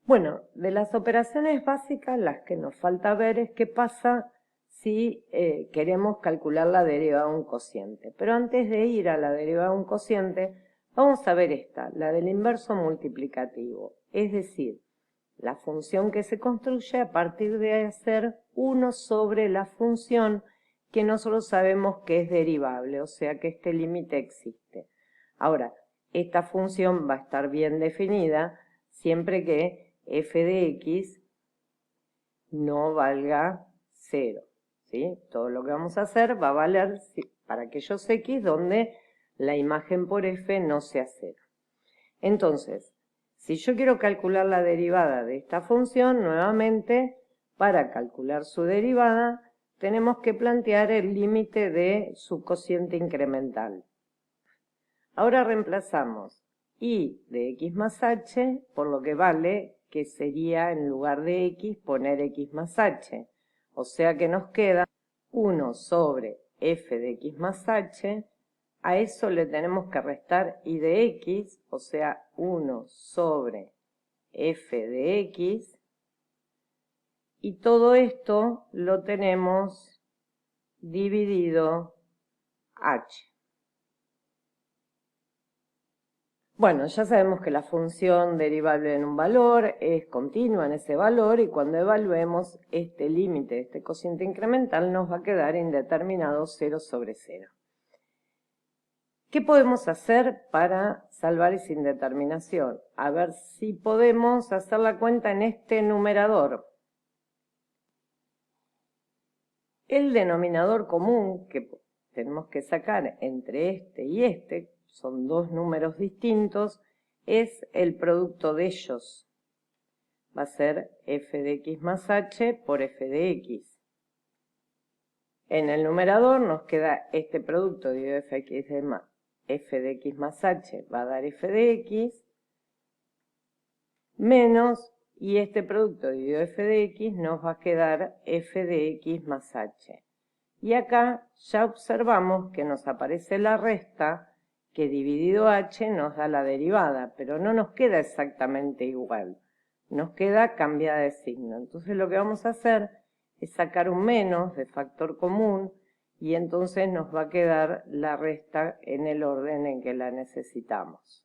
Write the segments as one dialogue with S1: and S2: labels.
S1: Bueno, de las operaciones básicas, las que nos falta ver es qué pasa si queremos calcular la derivada de un cociente. Pero antes de ir a la derivada de un cociente, vamos a ver esta, la del inverso multiplicativo. Es decir, la función que se construye a partir de hacer 1 sobre la función que nosotros sabemos que es derivable, o sea que este límite existe. Ahora, esta función va a estar bien definida siempre que f de x no valga 0, ¿sí? Todo lo que vamos a hacer va a valer para aquellos x donde la imagen por f no sea 0. Entonces, si yo quiero calcular la derivada de esta función, nuevamente, para calcular su derivada, tenemos que plantear el límite de su cociente incremental. Ahora reemplazamos y de x más h por lo que vale, que sería en lugar de x poner x más h. O sea que nos queda 1 sobre f de x más h. A eso le tenemos que restar y de x, o sea 1 sobre f de x. Y todo esto lo tenemos dividido h. Bueno, ya sabemos que la función derivable en un valor es continua en ese valor y cuando evaluemos este límite, este cociente incremental, nos va a quedar indeterminado 0 sobre 0. ¿Qué podemos hacer para salvar esa indeterminación? A ver si podemos hacer la cuenta en este numerador. El denominador común que tenemos que sacar entre este y este, son dos números distintos, es el producto de ellos. Va a ser f de x más h por f de x. En el numerador nos queda este producto dividido f de x más h va a dar f de x, menos, y este producto dividido f de x nos va a quedar f de x más h. Y acá ya observamos que nos aparece la resta, que dividido h nos da la derivada, pero no nos queda exactamente igual. Nos queda cambiada de signo. Entonces lo que vamos a hacer es sacar un menos de factor común y entonces nos va a quedar la resta en el orden en que la necesitamos.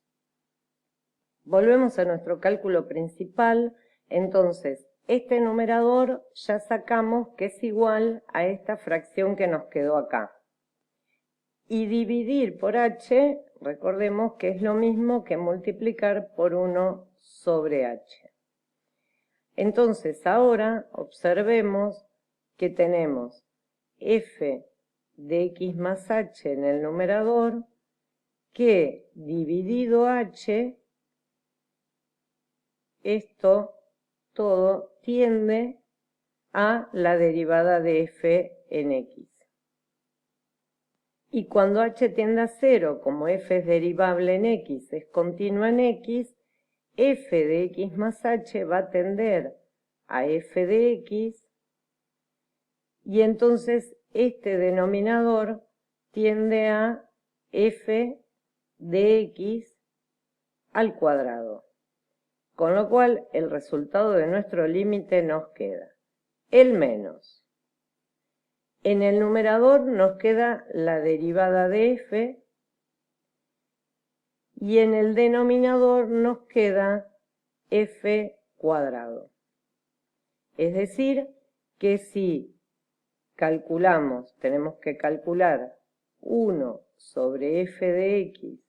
S1: Volvemos a nuestro cálculo principal. Entonces, este numerador ya sacamos que es igual a esta fracción que nos quedó acá. Y dividir por h, recordemos que es lo mismo que multiplicar por 1 sobre h. Entonces, ahora observemos que tenemos f de x más h en el numerador, que dividido h, esto todo tiende a la derivada de f en x. Y cuando h tiende a 0, como f es derivable en x, es continua en x, f de x más h va a tender a f de x, y entonces este denominador tiende a f de x al cuadrado. Con lo cual, el resultado de nuestro límite nos queda el menos. En el numerador nos queda la derivada de f y en el denominador nos queda f cuadrado. Es decir, que si calculamos, tenemos que calcular 1 sobre f de x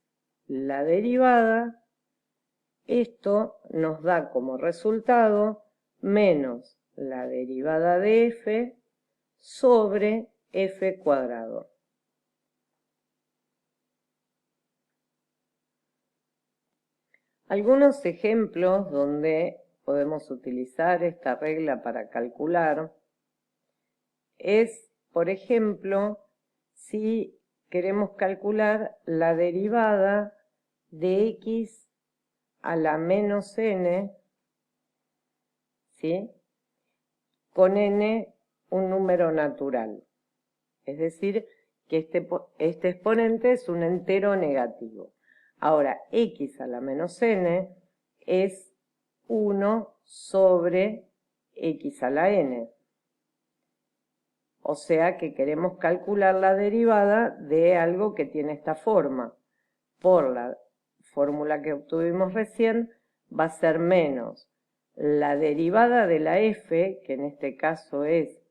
S1: la derivada, esto nos da como resultado menos la derivada de f sobre f cuadrado. Algunos ejemplos donde podemos utilizar esta regla para calcular es, por ejemplo, si queremos calcular la derivada de x a la menos n, ¿sí?, con n un número natural. Es decir, que este exponente es un entero negativo. Ahora, x a la menos n es 1 sobre x a la n. O sea que queremos calcular la derivada de algo que tiene esta forma. Por la fórmula que obtuvimos recién, va a ser menos la derivada de la f, que en este caso es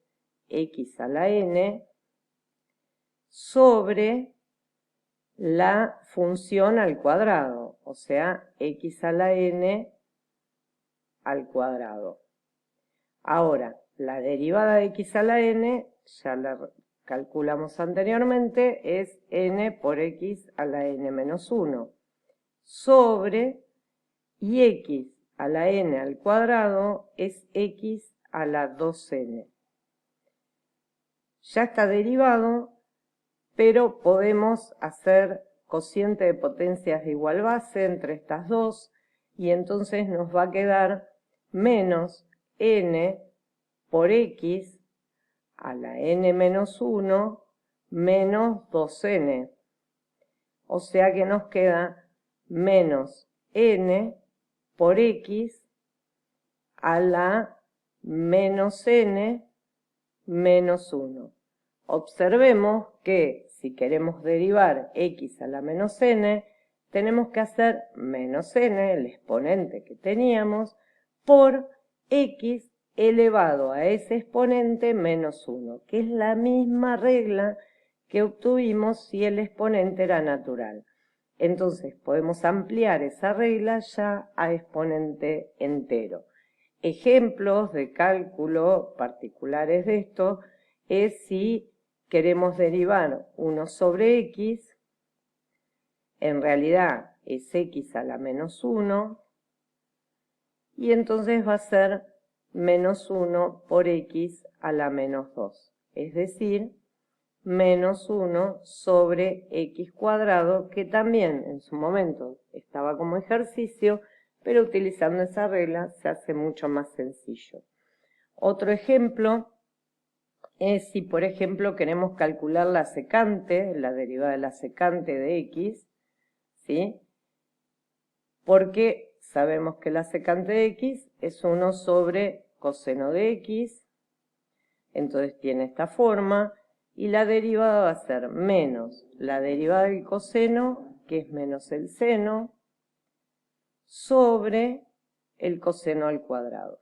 S1: x a la n, sobre la función al cuadrado, o sea, x a la n al cuadrado. Ahora, la derivada de x a la n, ya la calculamos anteriormente, es n por x a la n menos 1, sobre, y x a la n al cuadrado es x a la 2n. Ya está derivado, pero podemos hacer cociente de potencias de igual base entre estas dos, y entonces nos va a quedar menos n por x a la n menos 1 menos 2n. O sea que nos queda menos n por x a la menos n menos 1. Observemos que si queremos derivar x a la menos n, tenemos que hacer menos n, el exponente que teníamos, por x elevado a ese exponente menos 1, que es la misma regla que obtuvimos si el exponente era natural. Entonces podemos ampliar esa regla ya a exponente entero. Ejemplos de cálculo particulares de esto es si queremos derivar 1 sobre x, en realidad es x a la menos 1, y entonces va a ser menos 1 por x a la menos 2, es decir, menos 1 sobre x cuadrado, que también en su momento estaba como ejercicio, pero utilizando esa regla se hace mucho más sencillo. Otro ejemplo es si, por ejemplo, queremos calcular la secante, la derivada de la secante de x, ¿sí? Porque sabemos que la secante de x es 1 sobre coseno de x, entonces tiene esta forma, y la derivada va a ser menos la derivada del coseno, que es menos el seno, sobre el coseno al cuadrado.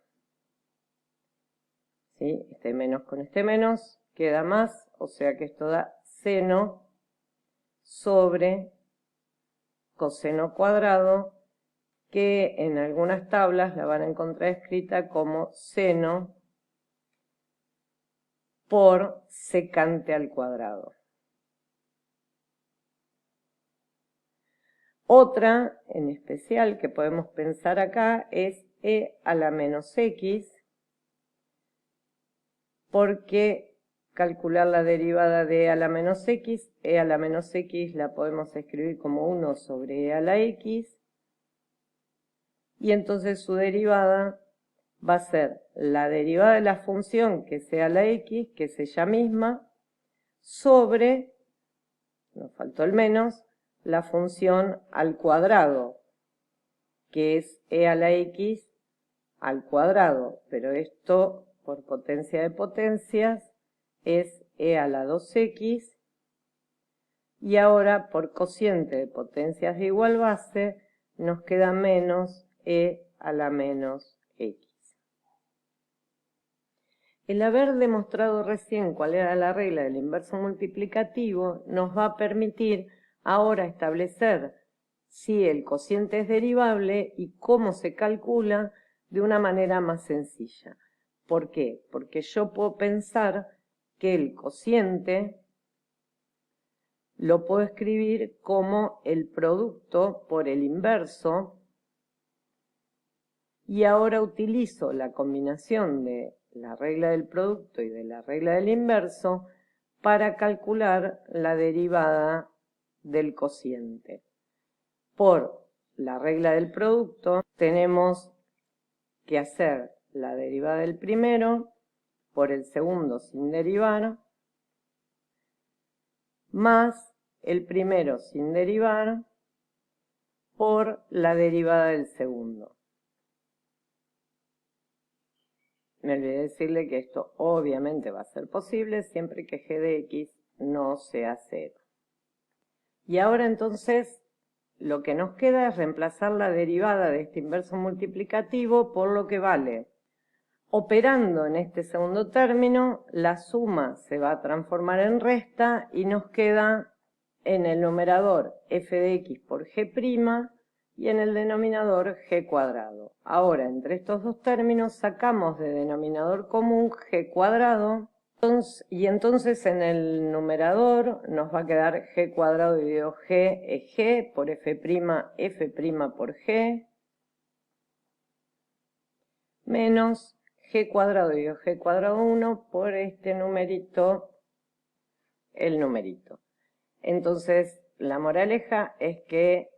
S1: ¿Sí? Este menos con este menos queda más, o sea que esto da seno sobre coseno cuadrado, que en algunas tablas la van a encontrar escrita como seno por secante al cuadrado. Otra en especial que podemos pensar acá es e a la menos x, porque calcular la derivada de e a la menos x, e a la menos x la podemos escribir como 1 sobre e a la x, y entonces su derivada va a ser la derivada de la función que sea la x, que es ella misma, sobre, nos faltó el menos, la función al cuadrado, que es e a la x al cuadrado, pero esto por potencia de potencias es e a la 2x, y ahora por cociente de potencias de igual base nos queda menos e a la menos x. El haber demostrado recién cuál era la regla del inverso multiplicativo nos va a permitir ahora establecer si el cociente es derivable y cómo se calcula de una manera más sencilla. ¿Por qué? Porque yo puedo pensar que el cociente lo puedo escribir como el producto por el inverso, y ahora utilizo la combinación de la regla del producto y de la regla del inverso para calcular la derivada del cociente. Por la regla del producto tenemos que hacer la derivada del primero por el segundo sin derivar, más el primero sin derivar por la derivada del segundo. me olvidé decirle que esto obviamente va a ser posible siempre que g de x no sea 0. Y ahora entonces lo que nos queda es reemplazar la derivada de este inverso multiplicativo por lo que vale. Operando en este segundo término, la suma se va a transformar en resta y nos queda en el numerador f de x por g' y en el denominador g cuadrado. Ahora, entre estos dos términos sacamos de denominador común g cuadrado, y entonces en el numerador nos va a quedar g cuadrado dividido g es g por f' por g, menos g cuadrado dividido g cuadrado 1 por este numerito, el numerito. Entonces, la moraleja es que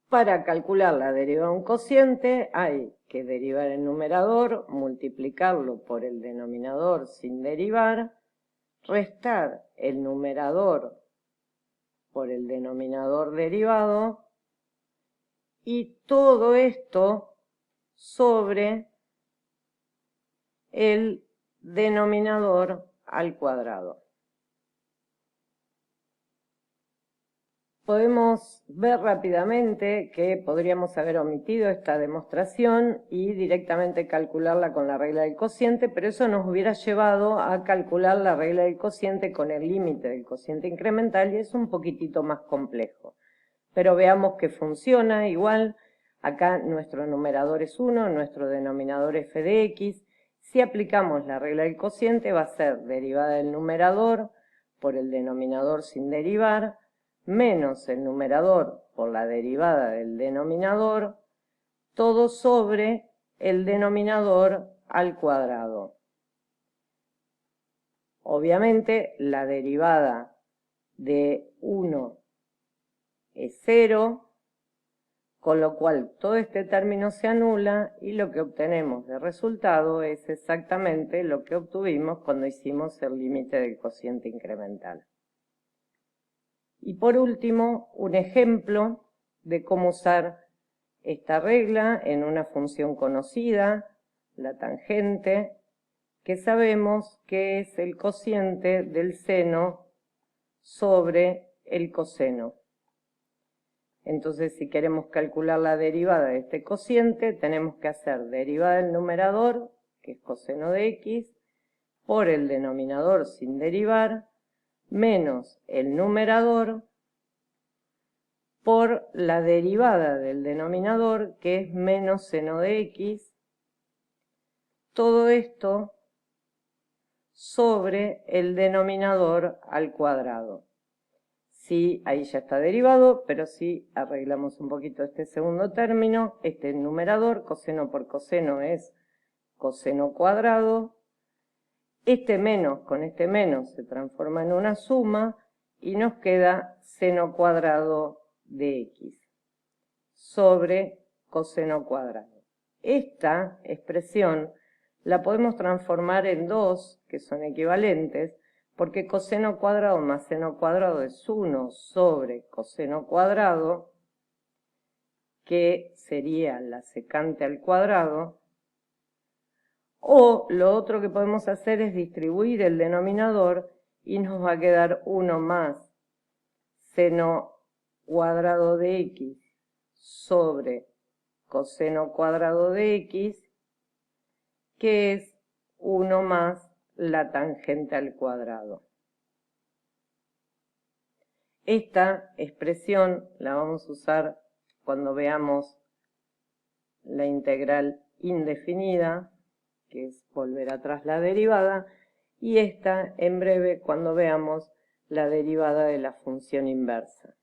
S1: para calcular la derivada de un cociente hay que derivar el numerador, multiplicarlo por el denominador sin derivar, restar el numerador por el denominador derivado y todo esto sobre el denominador al cuadrado. Podemos ver rápidamente que podríamos haber omitido esta demostración y directamente calcularla con la regla del cociente, pero eso nos hubiera llevado a calcular la regla del cociente con el límite del cociente incremental y es un poquitito más complejo. Pero veamos que funciona igual. Acá nuestro numerador es 1, nuestro denominador es f de x. Si aplicamos la regla del cociente va a ser derivada del numerador por el denominador sin derivar, menos el numerador por la derivada del denominador, todo sobre el denominador al cuadrado. Obviamente la derivada de 1 es 0, con lo cual todo este término se anula y lo que obtenemos de resultado es exactamente lo que obtuvimos cuando hicimos el límite del cociente incremental. Y por último, un ejemplo de cómo usar esta regla en una función conocida, la tangente, que sabemos que es el cociente del seno sobre el coseno. Entonces, si queremos calcular la derivada de este cociente, tenemos que hacer derivada del numerador, que es coseno de x, por el denominador sin derivar, menos el numerador por la derivada del denominador, que es menos seno de x, todo esto sobre el denominador al cuadrado. Sí, ahí ya está derivado, pero si arreglamos un poquito este segundo término, este numerador, coseno por coseno es coseno cuadrado, este menos con este menos se transforma en una suma y nos queda seno cuadrado de x sobre coseno cuadrado. Esta expresión la podemos transformar en dos que son equivalentes, porque coseno cuadrado más seno cuadrado es 1 sobre coseno cuadrado, que sería la secante al cuadrado, o lo otro que podemos hacer es distribuir el denominador y nos va a quedar 1 más seno cuadrado de x sobre coseno cuadrado de x, que es 1 más la tangente al cuadrado. Esta expresión la vamos a usar cuando veamos la integral indefinida, que es volver atrás la derivada, y esta en breve cuando veamos la derivada de la función inversa.